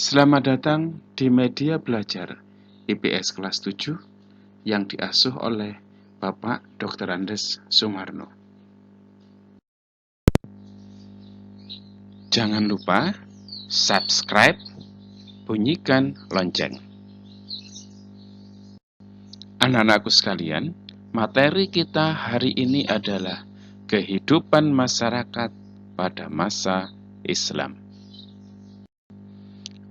Selamat datang di Media Belajar IPS kelas 7 yang diasuh oleh Bapak Dr. Andes Sumarno. Jangan lupa subscribe, bunyikan lonceng. Anak-anakku sekalian, materi kita hari ini adalah kehidupan masyarakat pada masa Islam.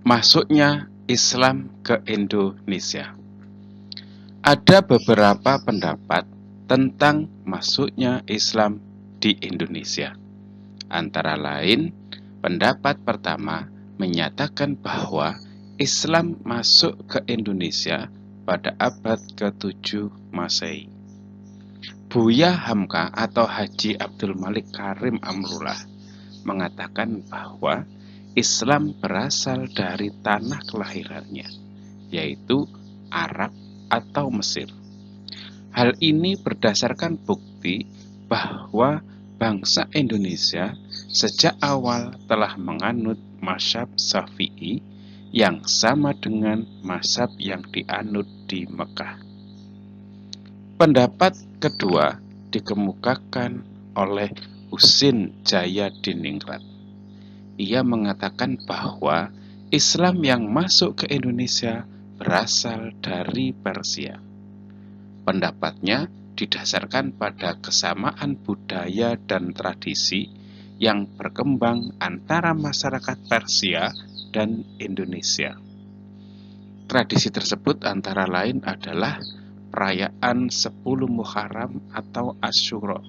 Masuknya Islam ke Indonesia. Ada beberapa pendapat tentang masuknya Islam di Indonesia. Antara lain, pendapat pertama menyatakan bahwa Islam masuk ke Indonesia pada abad ke-7 Masehi. Buya Hamka atau Haji Abdul Malik Karim Amrullah mengatakan bahwa Islam berasal dari tanah kelahirannya, yaitu Arab atau Mesir. Hal ini berdasarkan bukti bahwa bangsa Indonesia sejak awal telah menganut mazhab Syafi'i yang sama dengan mazhab yang dianut di Mekah. Pendapat kedua dikemukakan oleh Husin Jayadiningrat. Ia mengatakan bahwa Islam yang masuk ke Indonesia berasal dari Persia. Pendapatnya didasarkan pada kesamaan budaya dan tradisi yang berkembang antara masyarakat Persia dan Indonesia. Tradisi tersebut antara lain adalah perayaan 10 Muharram atau Asyura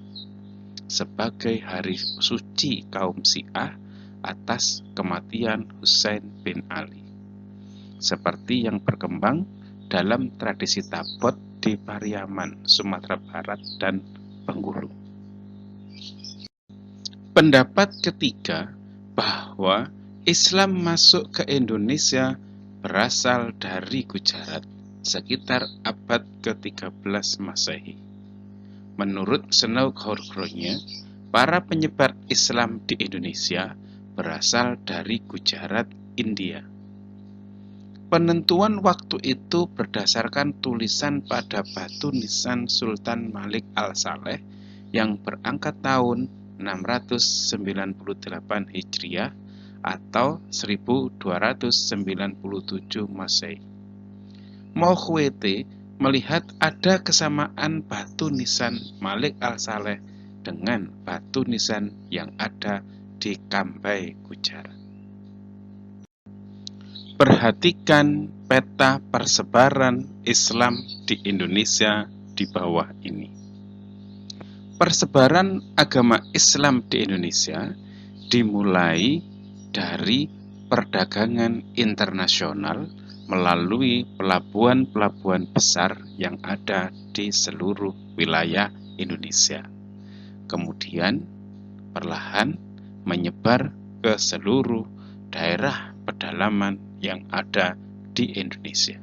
sebagai hari suci kaum Syiah atas kematian Husain bin Ali, seperti yang berkembang dalam tradisi Tabot di Pariaman, Sumatera Barat dan Bengkulu. Pendapat ketiga bahwa Islam masuk ke Indonesia berasal dari Gujarat sekitar abad ke-13 Masehi. Menurut Snow Horgronya, para penyebar Islam di Indonesia berasal dari Gujarat, India. Penentuan waktu itu berdasarkan tulisan pada batu nisan Sultan Malik Al-Saleh yang berangkat tahun 698 Hijriah atau 1297 Masehi. Mokhwete melihat ada kesamaan batu nisan Malik Al-Saleh dengan batu nisan yang ada di Cambay, Gujarat. Perhatikan peta persebaran Islam di Indonesia di bawah ini. Persebaran agama Islam di Indonesia dimulai dari perdagangan internasional melalui pelabuhan-pelabuhan besar yang ada di seluruh wilayah Indonesia. Kemudian perlahan menyebar ke seluruh daerah pedalaman yang ada di Indonesia.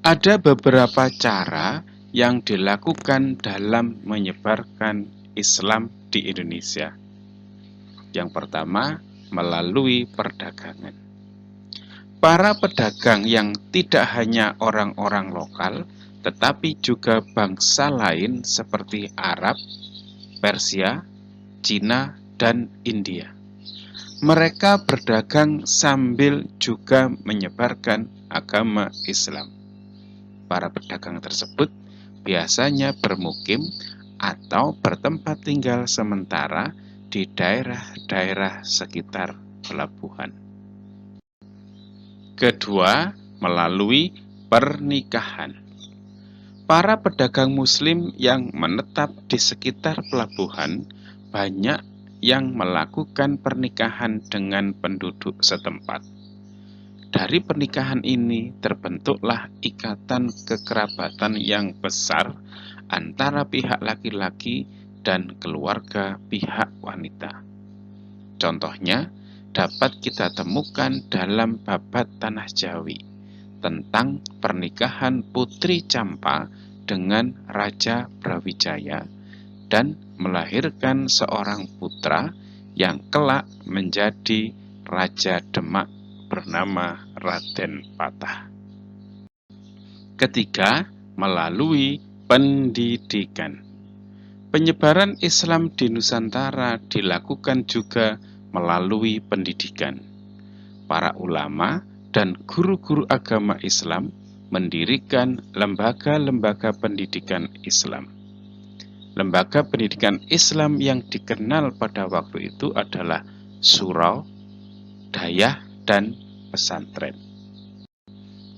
Ada beberapa cara yang dilakukan dalam menyebarkan Islam di Indonesia. Yang pertama, melalui perdagangan. Para pedagang yang tidak hanya orang-orang lokal, tetapi juga bangsa lain seperti Arab, Persia, Cina, dan India. Mereka berdagang sambil juga menyebarkan agama Islam. Para pedagang tersebut biasanya bermukim atau bertempat tinggal sementara di daerah-daerah sekitar pelabuhan. Kedua, melalui pernikahan. Para pedagang Muslim yang menetap di sekitar pelabuhan banyak yang melakukan pernikahan dengan penduduk setempat. Dari pernikahan ini terbentuklah ikatan kekerabatan yang besar antara pihak laki-laki dan keluarga pihak wanita. Contohnya dapat kita temukan dalam Babat Tanah Jawi tentang pernikahan Putri Campa dengan Raja Brawijaya dan melahirkan seorang putra yang kelak menjadi Raja Demak bernama Raden Patah. Ketiga, melalui pendidikan. Penyebaran Islam di Nusantara dilakukan juga melalui pendidikan. Para ulama dan guru-guru agama Islam mendirikan lembaga-lembaga pendidikan Islam. Lembaga pendidikan Islam yang dikenal pada waktu itu adalah surau, dayah, dan pesantren.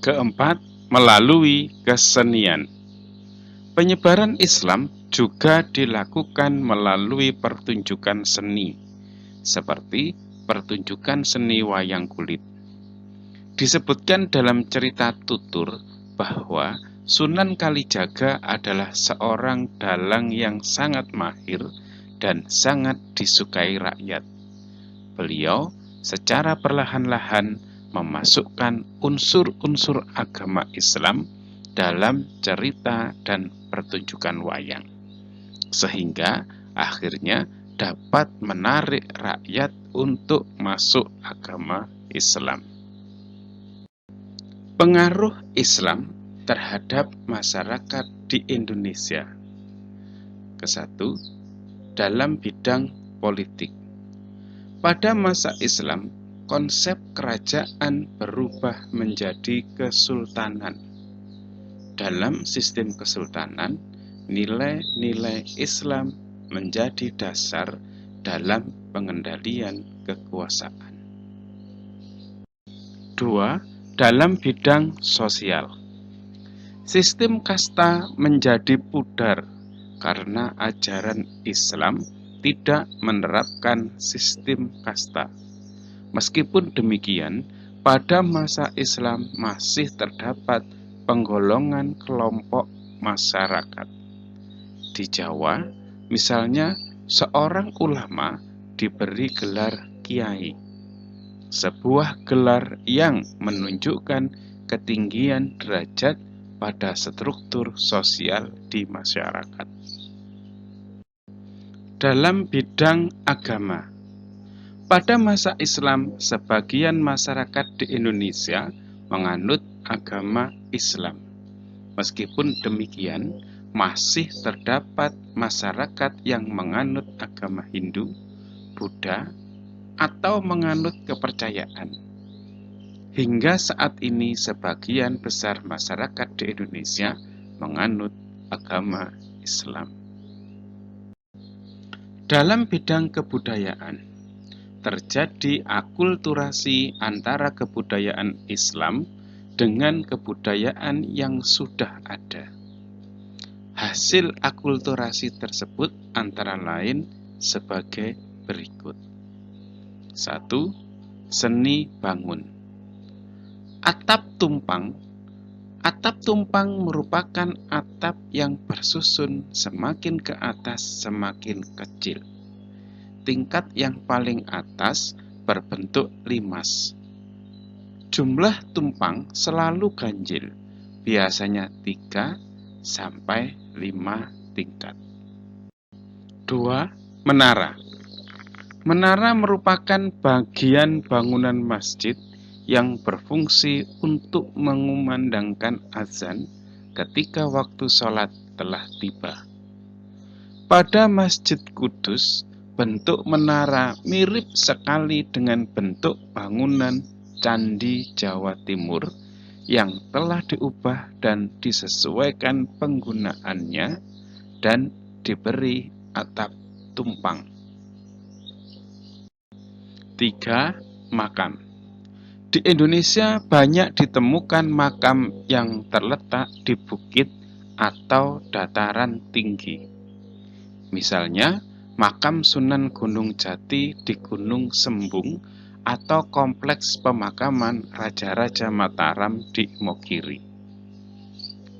Keempat, melalui kesenian. Penyebaran Islam juga dilakukan melalui pertunjukan seni, seperti pertunjukan seni wayang kulit. Disebutkan dalam cerita tutur bahwa Sunan Kalijaga adalah seorang dalang yang sangat mahir dan sangat disukai rakyat. Beliau secara perlahan-lahan memasukkan unsur-unsur agama Islam dalam cerita dan pertunjukan wayang, sehingga akhirnya dapat menarik rakyat untuk masuk agama Islam. Pengaruh Islam terhadap masyarakat di Indonesia. Kesatu, dalam bidang politik. Pada masa Islam, konsep kerajaan berubah menjadi kesultanan. Dalam sistem kesultanan, nilai-nilai Islam menjadi dasar dalam pengendalian kekuasaan. 2. Dalam bidang sosial. Sistem kasta menjadi pudar karena ajaran Islam tidak menerapkan sistem kasta. Meskipun demikian, pada masa Islam masih terdapat penggolongan kelompok masyarakat. Di Jawa, misalnya, seorang ulama diberi gelar kiai, sebuah gelar yang menunjukkan ketinggian derajat pada struktur sosial di masyarakat. Dalam bidang agama, pada masa Islam, sebagian masyarakat di Indonesia menganut agama Islam. Meskipun demikian, masih terdapat masyarakat yang menganut agama Hindu, Buddha, atau menganut kepercayaan. Hingga saat ini sebagian besar masyarakat di Indonesia menganut agama Islam. Dalam bidang kebudayaan, terjadi akulturasi antara kebudayaan Islam dengan kebudayaan yang sudah ada. Hasil akulturasi tersebut antara lain sebagai berikut. 1. Seni bangun. Atap tumpang. Atap tumpang merupakan atap yang bersusun semakin ke atas semakin kecil. Tingkat yang paling atas berbentuk limas. Jumlah tumpang selalu ganjil, biasanya 3 sampai 5 tingkat. 2. Menara. Menara merupakan bagian bangunan masjid yang berfungsi untuk mengumandangkan azan ketika waktu sholat telah tiba. Pada Masjid Kudus, bentuk menara mirip sekali dengan bentuk bangunan Candi Jawa Timur yang telah diubah dan disesuaikan penggunaannya dan diberi atap tumpang. 3. Makam. Di Indonesia banyak ditemukan makam yang terletak di bukit atau dataran tinggi. Misalnya, makam Sunan Gunung Jati di Gunung Sembung atau kompleks pemakaman Raja-Raja Mataram di Imogiri.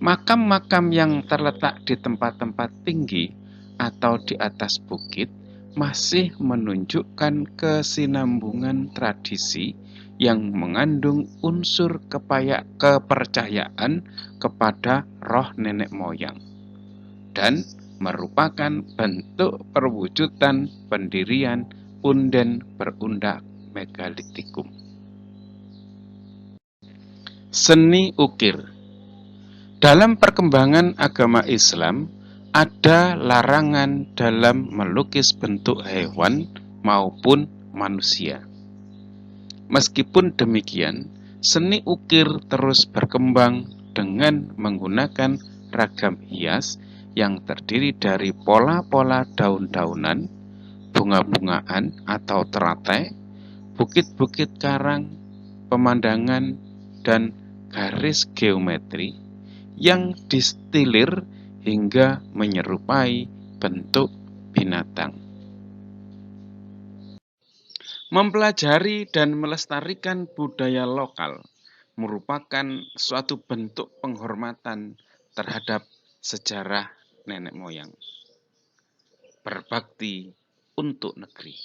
Makam-makam yang terletak di tempat-tempat tinggi atau di atas bukit masih menunjukkan kesinambungan tradisi yang mengandung unsur kepercayaan kepada roh nenek moyang dan merupakan bentuk perwujudan pendirian punden berundak Megalithikum. Seni ukir. Dalam perkembangan agama Islam, ada larangan dalam melukis bentuk hewan maupun manusia. Meskipun demikian, seni ukir terus berkembang dengan menggunakan ragam hias yang terdiri dari pola-pola daun-daunan, bunga-bungaan atau teratai, bukit-bukit karang, pemandangan, dan garis geometri yang distilir hingga menyerupai bentuk binatang. Mempelajari dan melestarikan budaya lokal merupakan suatu bentuk penghormatan terhadap sejarah nenek moyang. Berbakti untuk negeri.